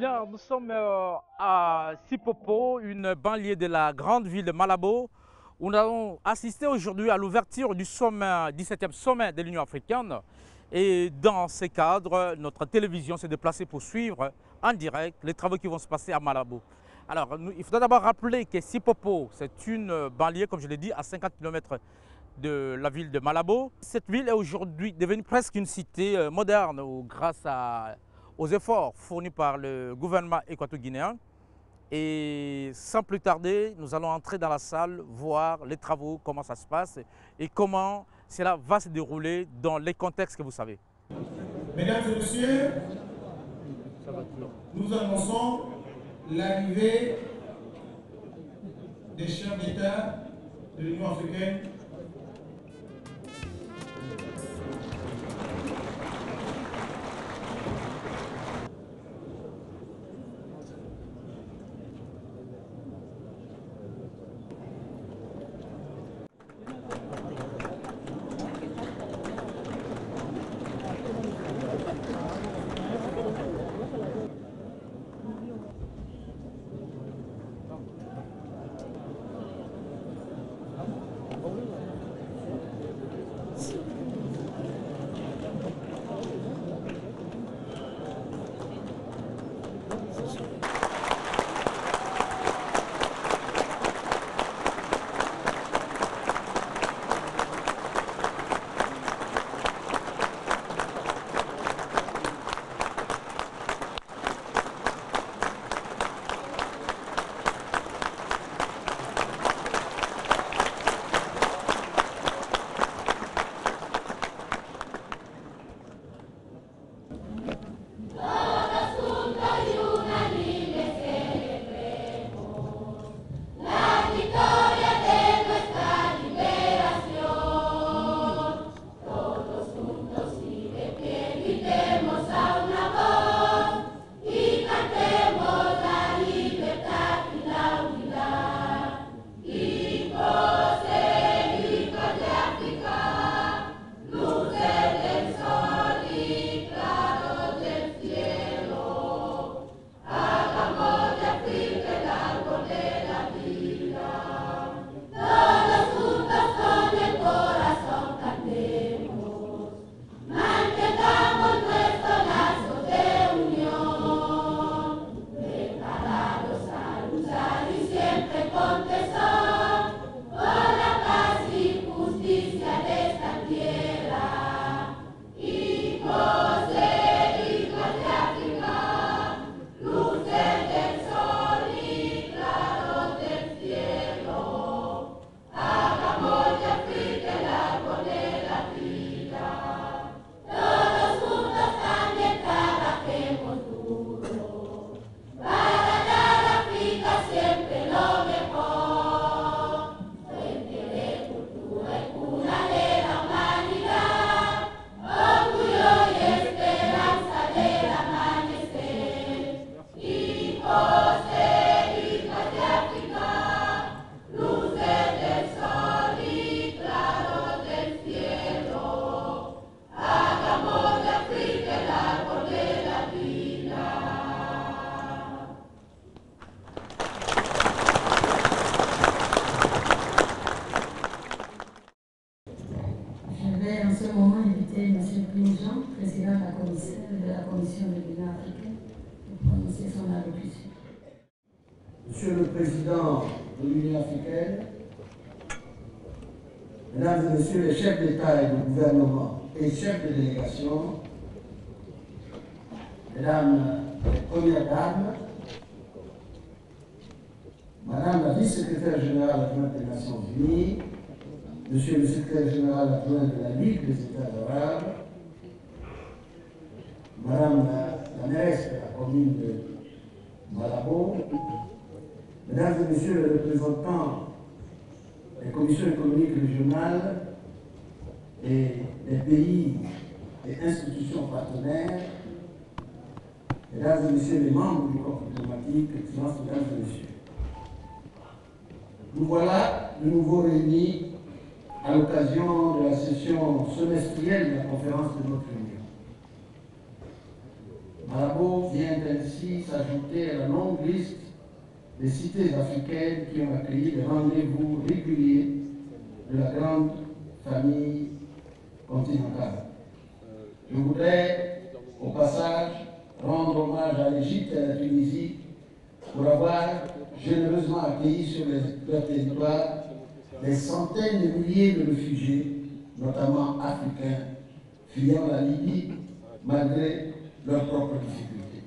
Bien, nous sommes à Sipopo, une banlieue de la grande ville de Malabo, où nous allons assister aujourd'hui à l'ouverture du sommet, 17e sommet de l'Union africaine. Et dans ce cadre, notre télévision s'est déplacée pour suivre en direct les travaux qui vont se passer à Malabo. Alors, il faudra d'abord rappeler que Sipopo, c'est une banlieue, comme je l'ai dit, à 50 km de la ville de Malabo. Cette ville est aujourd'hui devenue presque une cité moderne grâce aux efforts fournis par le gouvernement équato-guinéen. Et sans plus tarder, nous allons entrer dans la salle, voir les travaux, comment ça se passe et comment cela va se dérouler dans les contextes que vous savez. Mesdames et messieurs, nous annonçons l'arrivée des chefs d'État de l'Union africaine. Président de la Commission de l'Union africaine, pour prononcer son allocution. Monsieur le Président de l'Union africaine, Mesdames et Messieurs les chefs d'État et de gouvernement et chefs de délégation, Mesdames les Premières Dames, Madame la Vice-secrétaire générale adjointe des Nations Unies, Monsieur le secrétaire général adjoint de la Ligue des États arabes, Madame la mairesse de la commune de Malabo, Mesdames et Messieurs les représentants des commissions économiques régionales et des pays et institutions partenaires, Mesdames et Messieurs les membres du corps diplomatique, Excellences, Mesdames et Messieurs. Nous voilà de nouveau réunis à l'occasion de la session semestrielle de la conférence de notre Union. Malabo vient ainsi s'ajouter à la longue liste des cités africaines qui ont accueilli les rendez-vous réguliers de la grande famille continentale. Je voudrais, au passage, rendre hommage à l'Égypte et à la Tunisie pour avoir généreusement accueilli sur leur territoire des centaines de milliers de réfugiés, notamment africains, fuyant la Libye malgré leurs propres difficultés.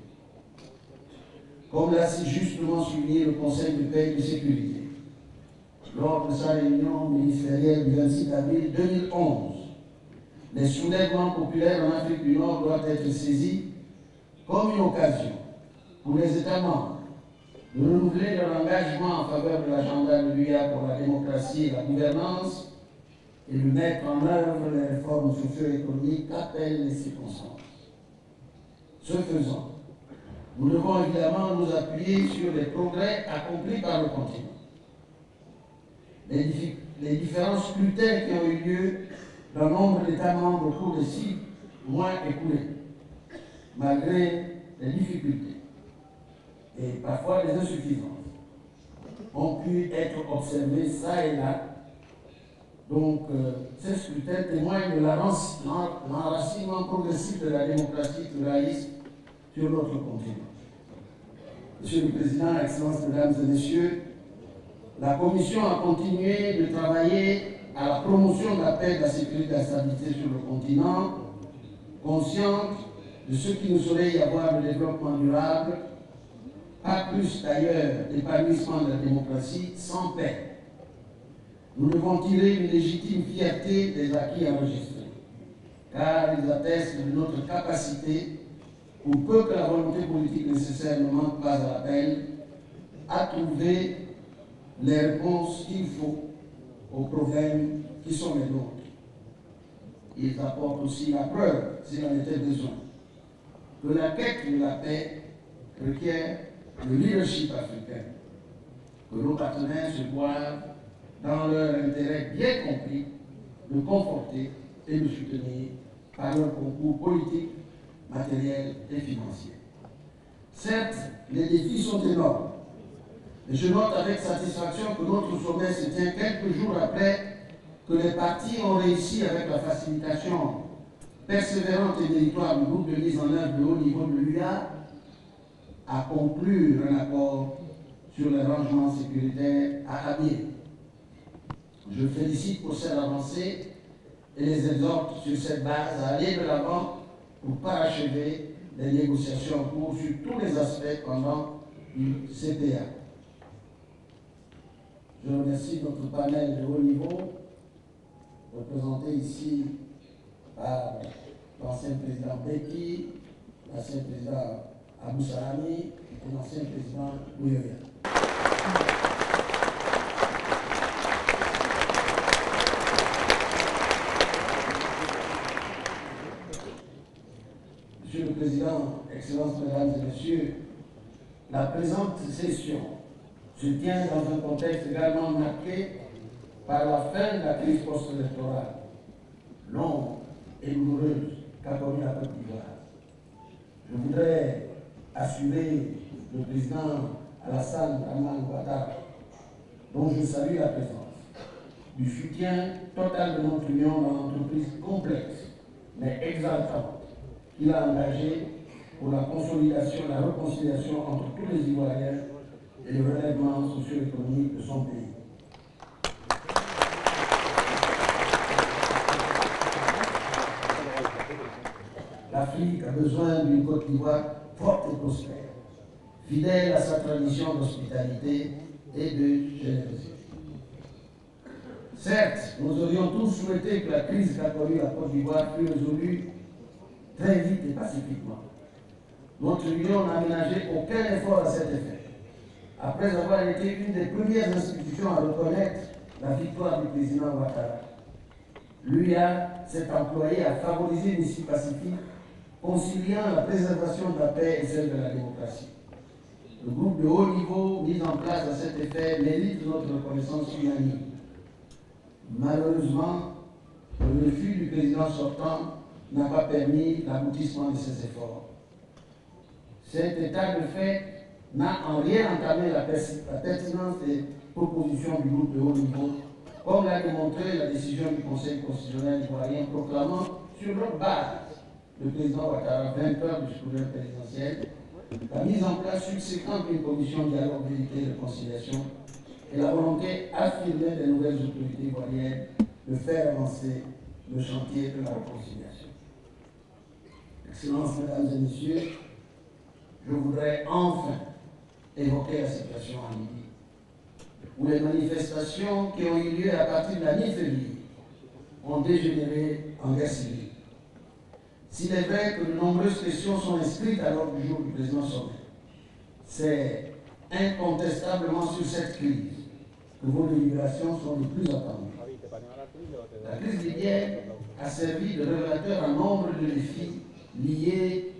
Comme l'a si justement souligné le Conseil de paix et de sécurité, lors de sa réunion ministérielle du 26 avril 2011, les soulèvements populaires en Afrique du Nord doivent être saisis comme une occasion pour les États membres de renouveler leur engagement en faveur de l'agenda de l'UA pour la démocratie et la gouvernance et de mettre en œuvre les réformes socio-économiques qu'appellent les circonstances. Ce faisant, nous devons évidemment nous appuyer sur les progrès accomplis par le continent. Les différents scrutins qui ont eu lieu dans nombre d'États membres au cours des 6 mois écoulés, malgré les difficultés et parfois les insuffisances, ont pu être observés ça et là. Donc, ces scrutins témoignent de l'enracinement progressif de la démocratie pluraliste sur notre continent. Monsieur le Président, Excellences, Mesdames et Messieurs, la Commission a continué de travailler à la promotion de la paix, de la sécurité et de la stabilité sur le continent, consciente de ce qui ne saurait y avoir de développement durable, pas plus d'ailleurs d'épanouissement de la démocratie sans paix. Nous devons tirer une légitime fierté des acquis enregistrés, car ils attestent de notre capacité, pour peu que la volonté politique nécessaire ne manque pas à l'appel, à trouver les réponses qu'il faut aux problèmes qui sont les nôtres. Ils apportent aussi la preuve, s'il en était besoin, que la quête de la paix requiert le leadership africain, que nos partenaires se doivent, dans leur intérêt bien compris, de conforter et de soutenir par leur concours politique, matériel et financier. Certes, les défis sont énormes, mais je note avec satisfaction que notre sommet se tient quelques jours après que les partis ont réussi avec la facilitation persévérante et méritoire du groupe de mise en œuvre de haut niveau de l'UA à conclure un accord sur les rangements sécuritaires à Abyei. Je félicite pour cette avancée et les exhorte sur cette base à aller de l'avant pour parachever les négociations en cours sur tous les aspects pendant le CPA. Je remercie notre panel de haut niveau, représenté ici par l'ancien président Beki, l'ancien président Abou Salami et l'ancien président Bouyoya. Monsieur le Président, Excellences, Mesdames et Messieurs, la présente session se tient dans un contexte également marqué par la fin de la crise post-électorale, longue et douloureuse qu'a connue la Côte d'Ivoire. Je voudrais assurer le président Alassane Dramane Ouattara, dont je salue la présence, du soutien total de notre union dans l'entreprise complexe mais exaltante qu'il a engagée pour la consolidation et la réconciliation entre tous les Ivoiriens et le relèvement socio-économique de son pays. L'Afrique a besoin d'une Côte d'Ivoire forte et prospère, fidèle à sa tradition d'hospitalité et de générosité. Certes, nous aurions tous souhaité que la crise qu'a connue la Côte d'Ivoire fût résolue très vite et pacifiquement. Notre union n'a ménagé aucun effort à cet effet. Après avoir été une des premières institutions à reconnaître la victoire du président Ouattara, l'UA s'est employée à favoriser une issue pacifique, conciliant la préservation de la paix et celle de la démocratie. Le groupe de haut niveau mis en place à cet effet mérite notre reconnaissance unanime. Malheureusement, le refus du président sortant n'a pas permis l'aboutissement de ces efforts. cet état de fait n'a en rien entamé la pertinence des propositions du groupe de haut niveau, comme l'a démontré la décision du Conseil constitutionnel ivoirien proclamant sur leur base le président Ouattara, vainqueur du scrutin présidentiel, la mise en place subséquente d'une commission de dialogue, vérité et réconciliation et la volonté affirmée des nouvelles autorités ivoiriennes de faire avancer le chantier de la réconciliation. Excellences, Mesdames et Messieurs, je voudrais enfin évoquer la situation en Libye, où les manifestations qui ont eu lieu à partir de la mi-février ont dégénéré en guerre civile. S'il est vrai que de nombreuses questions sont inscrites à l'ordre du jour du président Sommet, c'est incontestablement sur cette crise que vos délibérations sont les plus attendues. La crise libyenne a servi de révélateur à nombre de défis liés,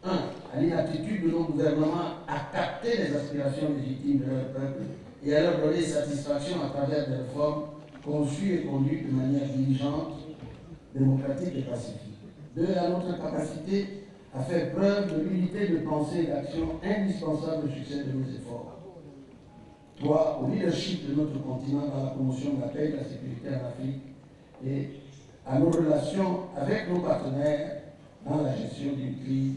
1. à l'inaptitude de nos gouvernements à capter les aspirations légitimes de leur peuple et à leur donner satisfaction à travers des réformes conçues et conduites de manière diligente, démocratique et pacifique. 2. à notre capacité à faire preuve de l'unité de pensée et d'action indispensable au succès de nos efforts. 3. au leadership de notre continent dans la promotion de la paix et de la sécurité en Afrique et à nos relations avec nos partenaires dans la gestion d'une crise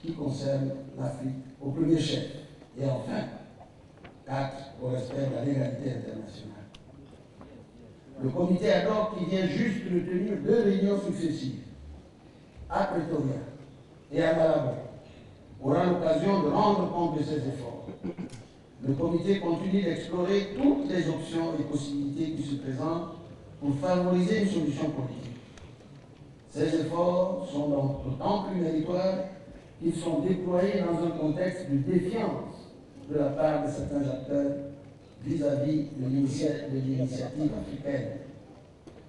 qui concerne l'Afrique au premier chef. Et enfin, 4. au respect de la légalité internationale. Le comité ad hoc qui vient juste de tenir 2 réunions successives à Pretoria et à Malabo aura l'occasion de rendre compte de ces efforts. Le comité continue d'explorer toutes les options et possibilités qui se présentent pour favoriser une solution politique. Ces efforts sont donc d'autant plus méritoires qu'ils sont déployés dans un contexte de défiance de la part de certains acteurs vis-à-vis de l'initiative africaine.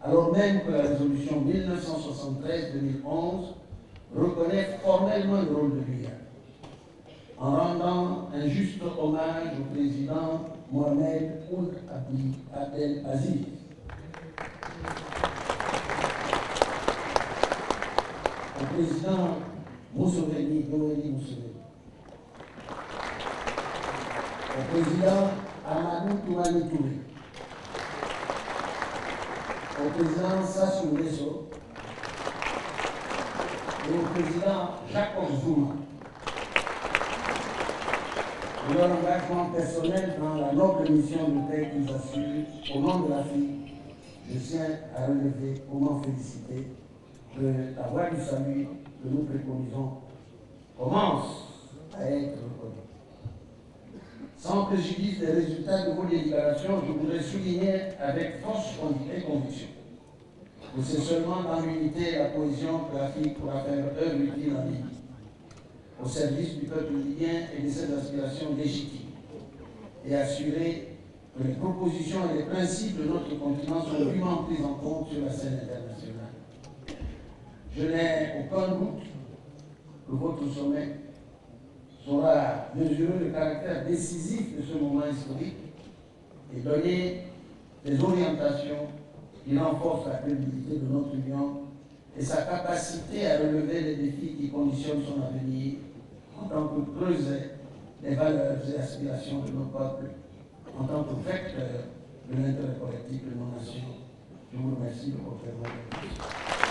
Alors même que la résolution 1973-2011 reconnaît formellement le rôle de l'UIA, en rendant un juste hommage au président Mohamed Ould Abdel Aziz. Au président Museveni, au président Amadou Toumani Touré, au président Sassou Nguesso et au président Jacob Zuma de leur engagement personnel dans la noble mission de paix qu'ils assurent au nom de l'Afrique. Je tiens à relever, pour m'en féliciter, que la voie du salut que nous préconisons commence à être reconnue. Sans préjudice des résultats de vos délibérations, je voudrais souligner avec force et conviction que c'est seulement dans l'unité et la cohésion que l'Afrique pourra faire œuvre utile en Libye, au service du peuple libyen et de ses aspirations légitimes, et assurer que les propositions et les principes de notre continent sont dûment pris en compte sur la scène internationale. Je n'ai aucun doute que votre sommet saura mesurer le caractère décisif de ce moment historique et donner des orientations qui renforcent la crédibilité de notre Union et sa capacité à relever les défis qui conditionnent son avenir en tant que creuset des valeurs et aspirations de nos peuples, en tant que vecteur de l'intérêt collectif de nos nations. Je vous remercie de votre attention.